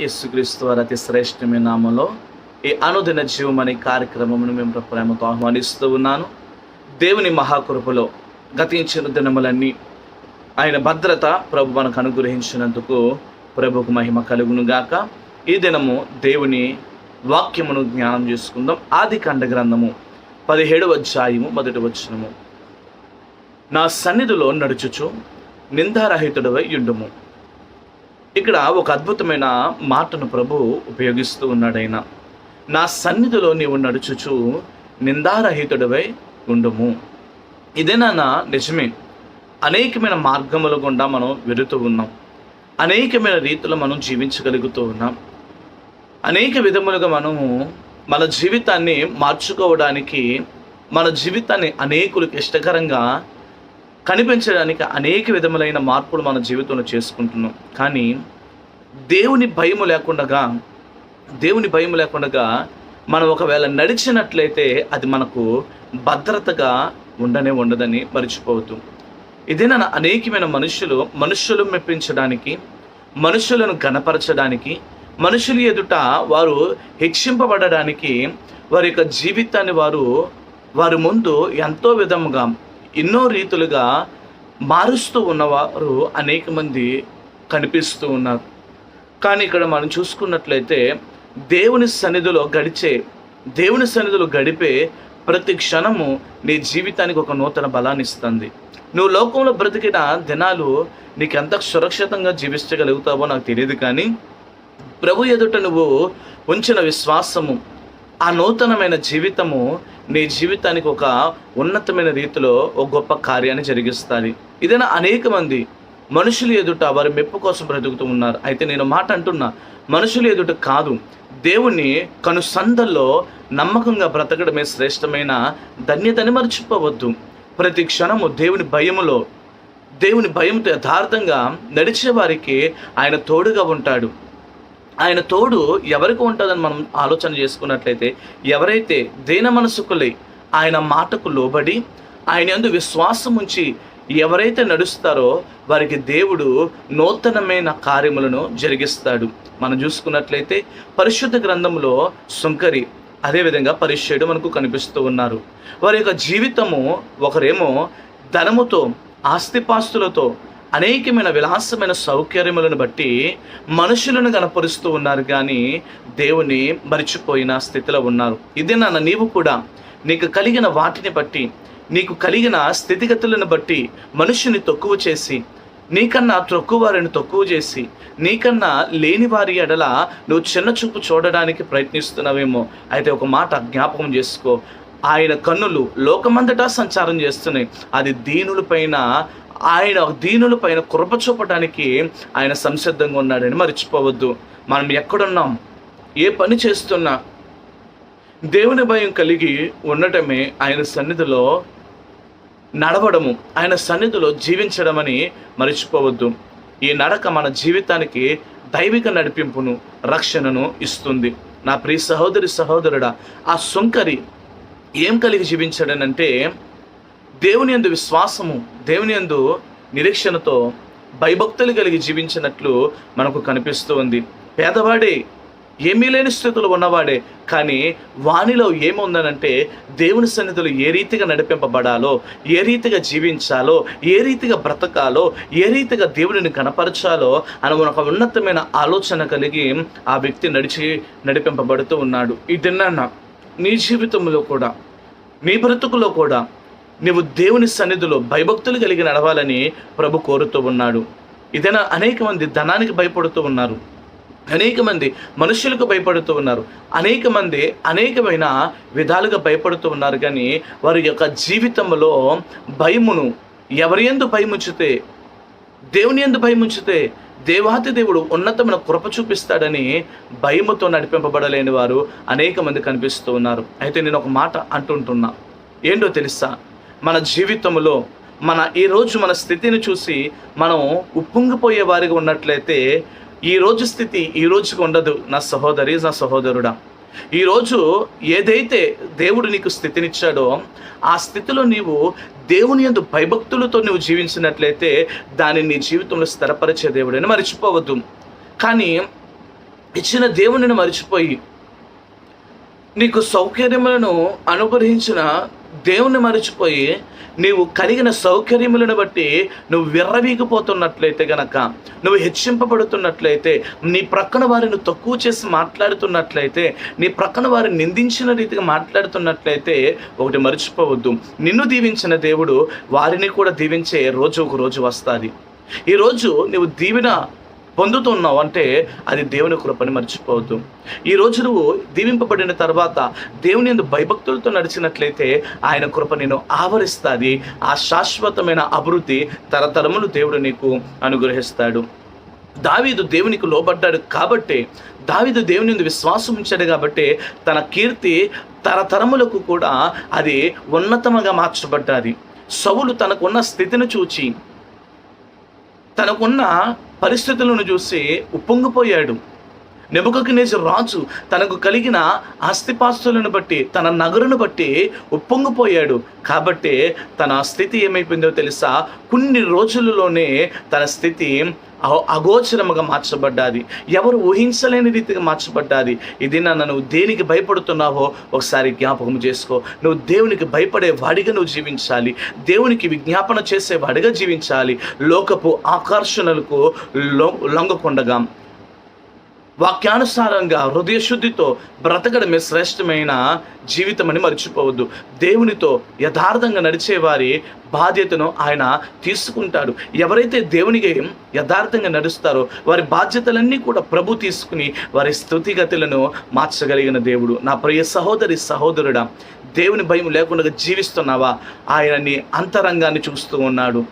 యేసుక్రీస్తు వారి అతి శ్రేష్టమైన నామంలో ఈ అనుదిన జీవం అనే కార్యక్రమమును మేము ప్రేమతో ఆహ్వానిస్తూ ఉన్నాను. దేవుని మహాకృపలో గతించిన దినములన్నీ ఆయన భద్రత ప్రభు మనకు అనుగ్రహించినందుకు ప్రభుకు మహిమ కలుగును గాక. ఈ దినము దేవుని వాక్యమును జ్ఞానం చేసుకుందాం. ఆదికాండ గ్రంథము 17వ అధ్యాయము 1వ వచనము. నా సన్నిధిలో నడుచుచు నిందారహితుడవై యుండుము. ఇక్కడ ఒక అద్భుతమైన మాటను ప్రభు ఉపయోగిస్తూ ఉన్నాడు. ఆయన నా సన్నిధిలో నీవు నడుచుచు నిందారహితుడవై ఉండుము. ఇదేనా నిజమే. అనేకమైన మార్గముల గుండా మనం వెళుతూ ఉన్నాం. అనేకమైన రీతిలో మనం జీవించగలుగుతూ ఉన్నాం. అనేక విధములుగా మనము మన జీవితాన్ని మార్చుకోవడానికి, మన జీవితాన్ని అనేకులకు ఇష్టకరంగా కనిపించడానికి అనేక విధములైన మార్పులు మన జీవితంలో చేసుకుంటున్నాం. కానీ దేవుని భయము లేకుండా మనం ఒకవేళ నడిచినట్లయితే అది మనకు భద్రతగా ఉండదని మర్చిపోవద్దు. ఇదేనా అనేకమైన మనుషులు మెప్పించడానికి, మనుషులను గణపరచడానికి, మనుషుల ఎదుట వారు హెచ్చింపబడడానికి వారి యొక్క జీవితాన్ని వారి ముందు ఎంతో విధముగా ఎన్నో రీతులుగా మారుస్తూ ఉన్నవారు అనేక మంది కనిపిస్తూ ఉన్నారు. కానీ ఇక్కడ మనం చూసుకున్నట్లయితే దేవుని సన్నిధిలో గడిపే ప్రతి క్షణము నీ జీవితానికి ఒక నూతన బలాన్ని ఇస్తుంది. నువ్వు లోకంలో బ్రతికిన దినాలు నీకు ఎంత సురక్షితంగా జీవించగలుగుతావో నాకు తెలియదు. కానీ ప్రభు ఎదుట నువ్వు ఉంచిన విశ్వాసము, ఆ నూతనమైన జీవితము నీ జీవితానికి ఒక ఉన్నతమైన రీతిలో ఒక గొప్ప కార్యాన్ని జరిగిస్తుంది. ఇదైనా అనేక మంది మనుషుల ఎదుట వారి మెప్పు కోసం బ్రతుకుతూ ఉన్నారు. అయితే నేను మాట అంటున్నా, మనుషుల ఎదుట కాదు, దేవుని కనుసంధల్లో నమ్మకంగా బ్రతకడమే శ్రేష్టమైన ధన్యతని మర్చిపోవద్దు. ప్రతి క్షణము దేవుని భయంతో యథార్థంగా నడిచే వారికి ఆయన తోడుగా ఉంటాడు. ఆయన తోడు ఎవరికి ఉంటుందని మనం ఆలోచన చేసుకున్నట్లయితే, ఎవరైతే దీన మనసుకులై ఆయన మాటకు లోబడి ఆయన యందు విశ్వాసం ఉంచి ఎవరైతే నడుస్తారో వారికి దేవుడు నూతనమైన కార్యములను జరిగిస్తాడు. మనం చూసుకున్నట్లయితే పరిశుద్ధ గ్రంథంలో సుంకరి, అదేవిధంగా పరిశుద్ధుడు మనకు కనిపిస్తూ ఉన్నారు. వారి యొక్క జీవితము, ఒకరేమో ధనముతో, ఆస్తిపాస్తులతో, అనేకమైన విలాసమైన సౌకర్యములను బట్టి మనుషులను కనపరుస్తూ ఉన్నారు, కానీ దేవుని మరిచిపోయిన స్థితిలో ఉన్నారు. ఇదే నీవు కూడా నీకు కలిగిన వాటిని బట్టి, నీకు కలిగిన స్థితిగతులను బట్టి మనుషుని తక్కువ చేసి, నీకన్నా తక్కువ వారిని తక్కువ చేసి, నీకన్నా లేని వారి ఎడల నువ్వు చిన్న చూపు చూడడానికి ప్రయత్నిస్తున్నావేమో. అయితే ఒక మాట జ్ఞాపకం చేసుకో, ఆయన కన్నులు లోకమంతటా సంచారం చేస్తున్నాయి. అది దీనుల పైన కృప చూపడానికి ఆయన సంసిద్ధంగా ఉన్నాడని మర్చిపోవద్దు. మనం ఎక్కడున్నాం, ఏ పని చేస్తున్నా దేవుని భయం కలిగి ఉండటమే ఆయన సన్నిధిలో నడవడము, ఆయన సన్నిధిలో జీవించడమని మర్చిపోవద్దు. ఈ నడక మన జీవితానికి దైవిక నడిపింపును, రక్షణను ఇస్తుంది. నా ప్రియ సహోదరుడా, ఆ సుంకరి ఏం కలిగి జీవించాడనంటే దేవుని యందు విశ్వాసము, దేవుని యందు నిరీక్షణతో భయభక్తులు కలిగి జీవించినట్లు మనకు కనిపిస్తూ ఉంది. పేదవాడే, ఏమీ లేని స్థితిలో ఉన్నవాడే, కానీ వానిలో ఏముందనంటే దేవుని సన్నిధిలో ఏ రీతిగా నడిపింపబడాలో, ఏ రీతిగా జీవించాలో, ఏ రీతిగా బ్రతకాలో, ఏ రీతిగా దేవుడిని కనపరచాలో అని ఒక ఉన్నతమైన ఆలోచన కలిగి ఆ వ్యక్తి నడిపింపబడుతూ ఉన్నాడు. ఇదన్నా నీ జీవితంలో కూడా, నీ బ్రతుకులో కూడా నీవు దేవుని సన్నిధిలో భయభక్తులు కలిగి నడవాలని ప్రభు కోరుతూ ఉన్నాడు. ఇదైనా అనేక మంది ధనానికి భయపడుతూ ఉన్నారు, అనేక మంది మనుషులకు భయపడుతూ ఉన్నారు, అనేక మంది అనేకమైన విధాలుగా భయపడుతూ ఉన్నారు. కానీ వారి యొక్క జీవితంలో భయమును, ఎవరి యందు భయముంచితే, దేవుని యందు భయముంచితే దేవాతి దేవుడు ఉన్నతమైన కృప చూపిస్తాడని భయముతో నడిపింపబడలేని వారు అనేక మంది కనిపిస్తూ ఉన్నారు. అయితే నేను ఒక మాట అంటుంటున్నా, ఏంటో తెలుసా? మన జీవితంలో ఈరోజు మన స్థితిని చూసి మనం ఉప్పొంగిపోయే వారిగా ఉన్నట్లయితే ఈ రోజు స్థితి ఈ రోజుకి ఉండదు. నా సహోదరుడా, ఈరోజు ఏదైతే దేవుడు నీకు స్థితినిచ్చాడో ఆ స్థితిలో నీవు దేవుని యందు భయభక్తులతో నువ్వు జీవించినట్లయితే దానిని నీ జీవితంలో స్థిరపరిచే దేవుడని మర్చిపోవద్దు. కానీ ఇచ్చిన దేవునిని మరిచిపోయి, నీకు సౌకర్యములను అనుగ్రహించిన దేవుని మరిచిపోయి, నీవు కలిగిన సౌకర్యములను బట్టి నువ్వు విర్రవీగిపోతున్నట్లయితే గనక, నువ్వు హెచ్చింపబడుతున్నట్లయితే, నీ ప్రక్కన వారిని తక్కువ చేసి మాట్లాడుతున్నట్లయితే, నీ ప్రక్కన వారిని నిందించిన రీతిగా మాట్లాడుతున్నట్లయితే ఒకటి మర్చిపోవద్దు, నిన్ను దీవించిన దేవుడు వారిని కూడా దీవించే రోజు ఒక రోజు వస్తుంది. ఈరోజు నువ్వు దీవెన పొందుతున్నావు అంటే అది దేవుని కృపని మర్చిపోవద్దు. ఈరోజు నువ్వు దీవింపబడిన తర్వాత దేవుని యందు భయభక్తులతో నడిచినట్లయితే ఆయన కృప నేను ఆవరిస్తుంది. ఆ శాశ్వతమైన అభివృద్ధి తరతరములు దేవుడు నీకు అనుగ్రహిస్తాడు. దావీదు దేవునికి లోబడ్డాడు కాబట్టి, దావీదు దేవుని యందు విశ్వాసం ఉంచాడు కాబట్టి తన కీర్తి తరతరములకు కూడా అది ఉన్నతముగా మార్చబడ్డది. సౌలు తనకున్న స్థితిని చూచి, తనకున్న పరిస్థితులను చూసి ఉప్పొంగిపోయాడు. నెబుకద్నెజరు రాజు తనకు కలిగిన ఆస్తిపాస్తులను బట్టి, తన నగరును బట్టి ఉప్పొంగిపోయాడు. కాబట్టి తన స్థితి ఏమైపోయిందో తెలుసా? కొన్ని రోజులలోనే తన స్థితి అగోచరముగా మార్చబడ్డాది, ఎవరు ఊహించలేని రీతిగా మార్చబడ్డాది. ఇది నువ్వు దేనికి భయపడుతున్నావో ఒకసారి జ్ఞాపకం చేసుకో. నువ్వు దేవునికి భయపడే వాడిగా నువ్వు జీవించాలి, దేవునికి విజ్ఞాపన చేసే వాడిగా జీవించాలి. లోకపు ఆకర్షణలకు లొంగకుండగా వాక్యానుసారంగా హృదయ శుద్ధితో బ్రతకడమే శ్రేష్టమైన జీవితం అని మర్చిపోవద్దు. దేవునితో యథార్థంగా నడిచేవారి బాధ్యతను ఆయన తీసుకుంటాడు. ఎవరైతే దేవునికి యథార్థంగా నడుస్తారో వారి బాధ్యతలన్నీ కూడా ప్రభు తీసుకుని వారి స్థుతిగతులను మార్చగలిగిన దేవుడు. నా ప్రియ సహోదరి సహోదరుడా, దేవుని భయం లేకుండా జీవిస్తున్నావా? ఆయన నీ అంతరంగాన్ని చూస్తూ ఉన్నాడు.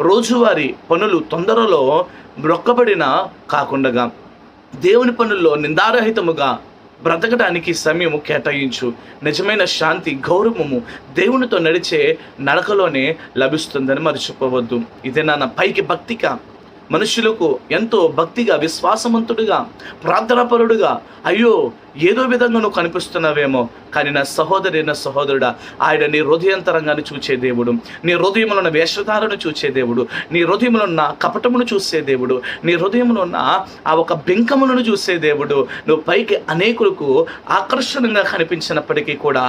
రోజువారీ పనులు తొందరలో మొక్కబడిన కాకుండా దేవుని పనుల్లో నిందారహితముగా బ్రతకడానికి సమయము కేటాయించు. నిజమైన శాంతి, గౌరవము దేవునితో నడిచే నడకలోనే లభిస్తుందని మర్చిపోవద్దు. ఇదే నా పైకి భక్తిగా, మనుషులకు ఎంతో భక్తిగా, విశ్వాసవంతుడిగా, ప్రార్థనాపరుడుగా అయ్యో ఏదో విధంగా నువ్వు కనిపిస్తున్నావేమో, కానీ నా సహోదరి, నా సహోదరుడా, ఆయన నీ హృదయాంతరంగాన్ని చూచే దేవుడు, నీ హృదయంలో ఉన్న వేషధారను చూచే దేవుడు, నీ హృదయంలో ఉన్న కపటమును చూసే దేవుడు, నీ హృదయంలో ఉన్న ఆ ఒక బెంకములను చూసే దేవుడు. నువ్వు పైకి అనేకులకు ఆకర్షణంగా కనిపించినప్పటికీ కూడా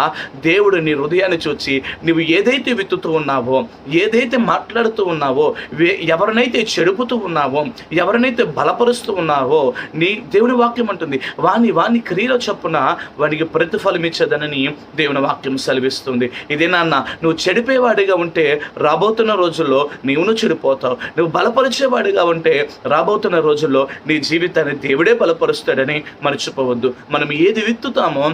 దేవుడు నీ హృదయాన్ని చూచి నువ్వు ఏదైతే విత్తుతూ ఉన్నావో, ఏదైతే మాట్లాడుతూ ఉన్నావో, ఎవరినైతే చెడుపుతూ ఉన్నావో, ఎవరినైతే బలపరుస్తూ ఉన్నావో, నీ దేవుని వాక్యం అంటుంది వాని క్రియల చొప్పున వాడికి ప్రతిఫలం ఇచ్చేదనని దేవుని వాక్యం సెలవిస్తుంది. ఇదే నాన్న, నువ్వు చెడిపేవాడిగా ఉంటే రాబోతున్న రోజుల్లో నీవును చెడిపోతావు. నువ్వు బలపరిచేవాడిగా ఉంటే రాబోతున్న రోజుల్లో నీ జీవితాన్ని దేవుడే బలపరుస్తాడని మర్చిపోవద్దు. మనం ఏది విత్తుతామో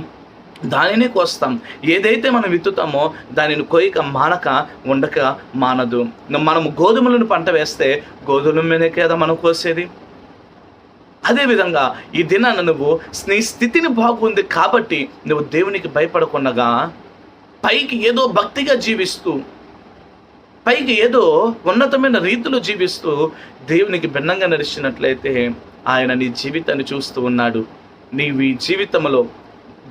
దానిని కోస్తాం. ఏదైతే మనం విత్తుతామో దానిని కోయక మానక ఉండక మానదు. మనము గోధుమలను పంట వేస్తే గోధుమల మీదే కదా మనం కోసేది. అదేవిధంగా ఈ దినాన నువ్వు నీ స్థితిని బాగుంది కాబట్టి నువ్వు దేవునికి భయపడకుండా పైకి ఏదో భక్తిగా జీవిస్తూ, పైకి ఏదో ఉన్నతమైన రీతిలో జీవిస్తూ దేవునికి భిన్నంగా నడిచినట్లయితే ఆయన నీ జీవితాన్ని చూస్తూ ఉన్నాడు. నీవు ఈ జీవితంలో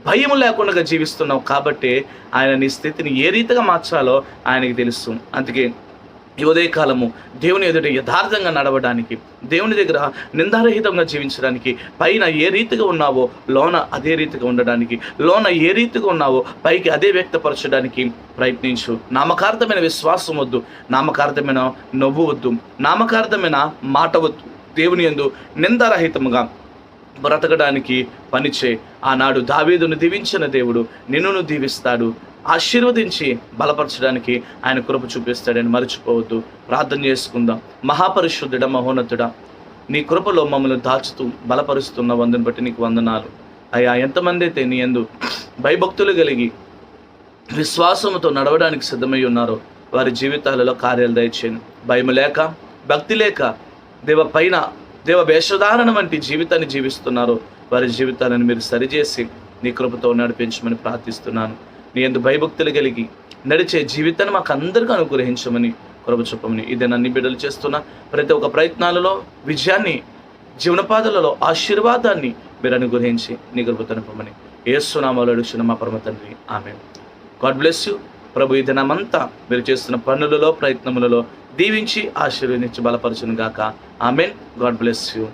భయం లేకుండా జీవిస్తున్నావు కాబట్టి ఆయన నీ స్థితిని ఏ రీతిగా మార్చాలో ఆయనకి తెలుసు. అందుకే ఈ ఉదయకాలము దేవుని ఎదుట యథార్థంగా నడవడానికి, దేవుని దగ్గర నిందారహితంగా జీవించడానికి, పైన ఏ రీతిగా ఉన్నావో లోన అదే రీతిగా ఉండడానికి, లోన ఏ రీతిగా ఉన్నావో పైకి అదే వ్యక్తపరచడానికి ప్రయత్నించు. నామకార్థమైన విశ్వాసం వద్దు, నామకార్థమైన నవ్వు వద్దు, నామకార్థమైన మాట వద్దు. దేవుని యందు నిందారహితముగా బ్రతకడానికి పనిచే. ఆనాడు దావీదును దీవించిన దేవుడు నిన్నును దీవిస్తాడు, ఆశీర్వదించి బలపరచడానికి ఆయన కృప చూపిస్తాడని మర్చిపోవద్దు. ప్రార్థన చేసుకుందాం. మహాపరిశుద్ధుడ, మహోన్నతుడా, నీ కృపలో మమ్మల్ని దాచుతూ బలపరుస్తున్న వందను బట్టి నీకు వందనాలు అయ్యా. ఎంతమంది అయితే నీ యందు భయభక్తులు కలిగి విశ్వాసముతో నడవడానికి సిద్ధమై ఉన్నారో వారి జీవితాలలో కార్యాలు దయచేయండి. భయం లేక, భక్తి లేక దేవ వేషధారణ వంటి జీవితాన్ని జీవిస్తున్నారో వారి జీవితాలను మీరు సరిచేసి నీ కృపతో నడిపించమని ప్రార్థిస్తున్నాను. నీ యందు భయభక్తులు కలిగి నడిచే జీవితాన్ని మాకు అందరికీ అనుగ్రహించమని కృప చూపమని ఇదే నన్ను బిడ్డలు చేస్తున్న ప్రతి ఒక్క ప్రయత్నాలలో విజయాన్ని, జీవనపాదలలో ఆశీర్వాదాన్ని మీరు అనుగ్రహించి నీ కృపతో నింపమని యేసు నామములో అడుగుచున్న మా పరమ తండ్రి, ఆమేన్. God bless you. ప్రభు ఈ దినమంతా మీరు చేస్తున్న పనులలో, ప్రయత్నములలో దీవించి ఆశీర్వదించి బలపరచును గాక. ఆమేన్. God bless you.